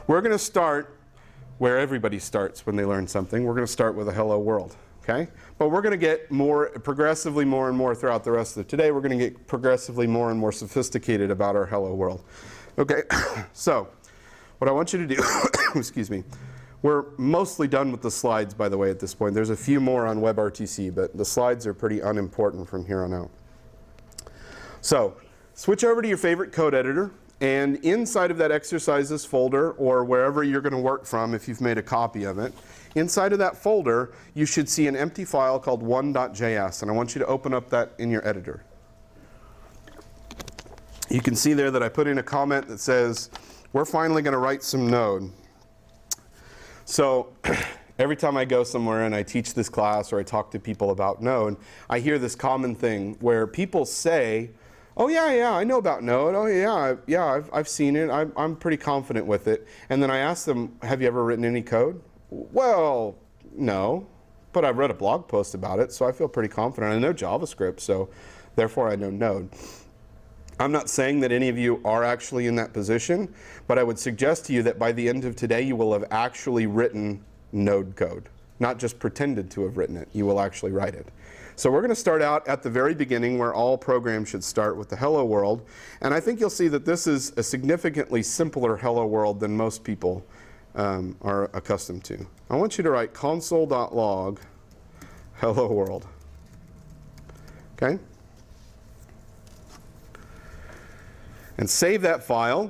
We're going to start where everybody starts when they learn something. We're going to start with a hello world. Okay? But we're going to get progressively more and more throughout the rest of today. We're going to get progressively more and more sophisticated about our hello world. Okay, so what I want you to do, excuse me, we're mostly done with the slides, by the way, at this point. There's a few more on WebRTC, but the slides are pretty unimportant from here on out. So switch over to your favorite code editor, and inside of that exercises folder, or wherever you're going to work from if you've made a copy of it, inside of that folder, you should see an empty file called 1.js, and I want you to open up that in your editor. You can see there that I put in a comment that says, we're finally going to write some Node. So every time I go somewhere and I teach this class or I talk to people about Node, I hear this common thing where people say, oh yeah, I know about Node. Oh yeah, I've seen it. I'm pretty confident with it. And then I ask them, have you ever written any code? Well, no, but I've read a blog post about it, so I feel pretty confident. I know JavaScript, so therefore I know Node. I'm not saying that any of you are actually in that position, but I would suggest to you that by the end of today you will have actually written Node code. Not just pretended to have written it, you will actually write it. So we're going to start out at the very beginning where all programs should start with the hello world. And I think you'll see that this is a significantly simpler hello world than most people are accustomed to. I want you to write console.log hello world. Okay? And save that file.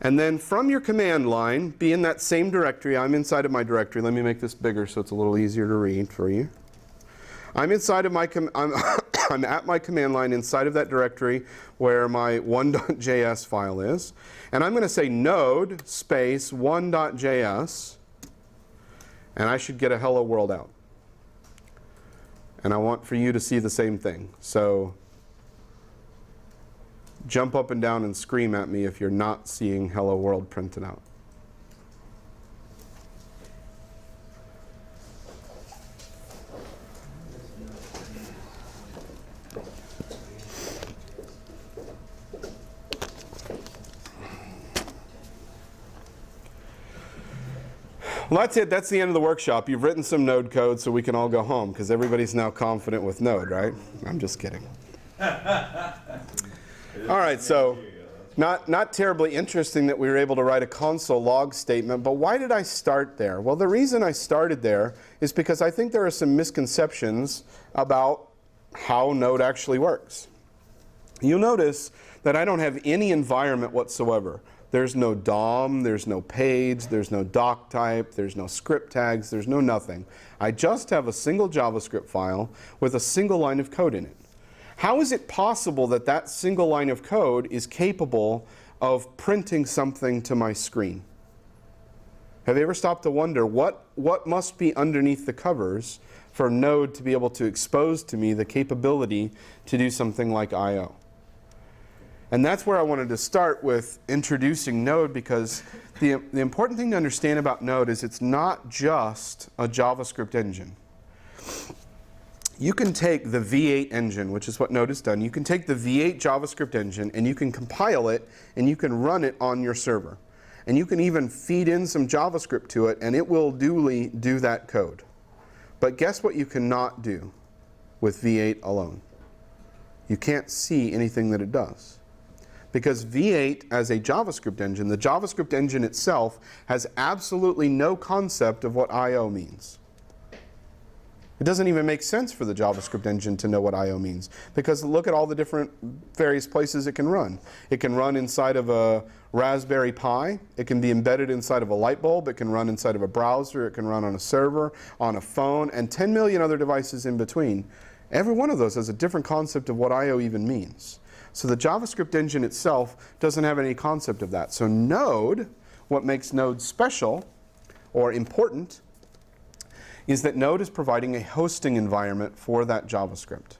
And then from your command line, be in that same directory. I'm inside of my directory. Let me make this bigger so it's a little easier to read for you. I'm inside of my I'm at my command line inside of that directory where my 1.js file is. And I'm going to say node space 1.js, and I should get a hello world out. And I want for you to see the same thing. So jump up and down and scream at me if you're not seeing hello world printed out. Well, that's it. That's the end of the workshop. You've written some Node code so we can all go home because everybody's now confident with Node, right? I'm just kidding. All right, so not terribly interesting that we were able to write a console log statement, but why did I start there? Well, the reason I started there is because I think there are some misconceptions about how Node actually works. You'll notice that I don't have any environment whatsoever. There's no DOM, there's no page, there's no doc type, there's no script tags, there's no nothing. I just have a single JavaScript file with a single line of code in it. How is it possible that that single line of code is capable of printing something to my screen? Have you ever stopped to wonder what must be underneath the covers for Node to be able to expose to me the capability to do something like I/O? And that's where I wanted to start with introducing Node, because the important thing to understand about Node is it's not just a JavaScript engine. You can take the V8 engine, which is what Node has done. You can take the V8 JavaScript engine and you can compile it and you can run it on your server. And you can even feed in some JavaScript to it and it will duly do that code. But guess what you cannot do with V8 alone? You can't see anything that it does. Because V8 as a JavaScript engine, the JavaScript engine itself has absolutely no concept of what I/O means. It doesn't even make sense for the JavaScript engine to know what I/O means, because look at all the different various places it can run. It can run inside of a Raspberry Pi. It can be embedded inside of a light bulb. It can run inside of a browser. It can run on a server, on a phone, and 10 million other devices in between. Every one of those has a different concept of what I/O even means. So the JavaScript engine itself doesn't have any concept of that. So Node, what makes Node special or important, is that Node is providing a hosting environment for that JavaScript.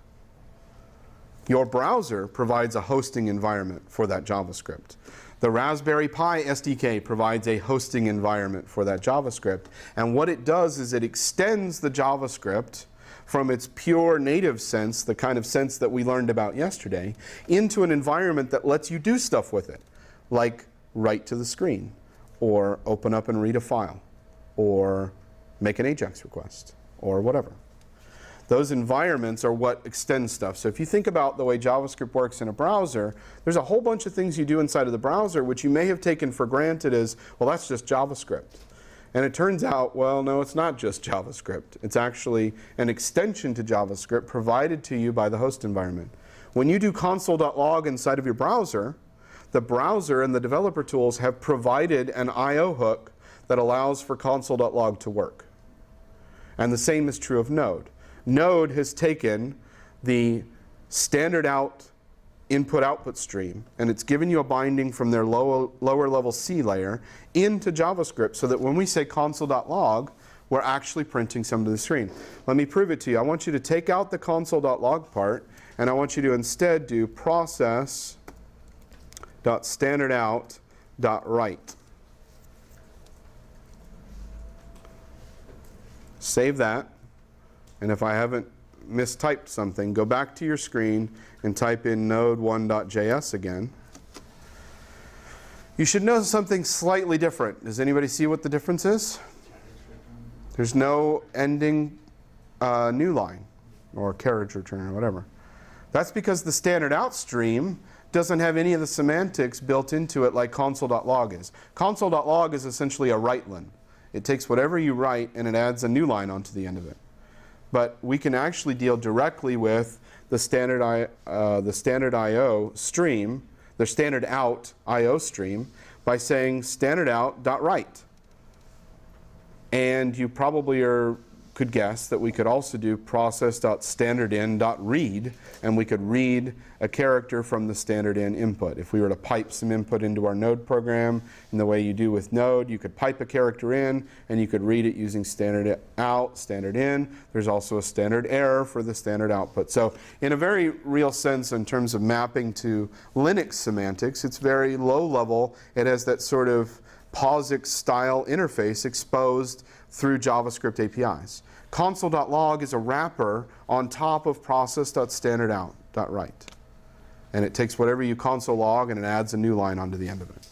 Your browser provides a hosting environment for that JavaScript. The Raspberry Pi SDK provides a hosting environment for that JavaScript. And what it does is it extends the JavaScript from its pure native sense, the kind of sense that we learned about yesterday, into an environment that lets you do stuff with it, like write to the screen, or open up and read a file, or make an AJAX request, or whatever. Those environments are what extend stuff. So if you think about the way JavaScript works in a browser, there's a whole bunch of things you do inside of the browser which you may have taken for granted as, well, that's just JavaScript. And it turns out, well, no, it's not just JavaScript. It's actually an extension to JavaScript provided to you by the host environment. When you do console.log inside of your browser, the browser and the developer tools have provided an I/O hook that allows for console.log to work. And the same is true of Node. Node has taken the standard out input-output stream, and it's given you a binding from their lower level C layer into JavaScript so that when we say console.log, we're actually printing some to the screen. Let me prove it to you. I want you to take out the console.log part, and I want you to instead do process.standardout.write. Save that. And if I haven't mistyped something, go back to your screen and type in node1.js again. You should know something slightly different. Does anybody see what the difference is? There's no ending new line or carriage return or whatever. That's because the standard out stream doesn't have any of the semantics built into it like console.log is. Console.log is essentially a writeline. It takes whatever you write and it adds a new line onto the end of it. But we can actually deal directly with the standard IO stream, the standard out IO stream, by saying standard out.write. And you probably could guess that we could also do process.standardin.read, and we could read a character from the standard in input. If we were to pipe some input into our Node program in the way you do with Node, you could pipe a character in and you could read it using standard out, standard in. There's also a standard error for the standard output. So in a very real sense, in terms of mapping to Linux semantics, it's very low level. It has that sort of POSIX style interface exposed through JavaScript APIs. Console.log is a wrapper on top of process.standardout.write. And it takes whatever you console log and it adds a new line onto the end of it.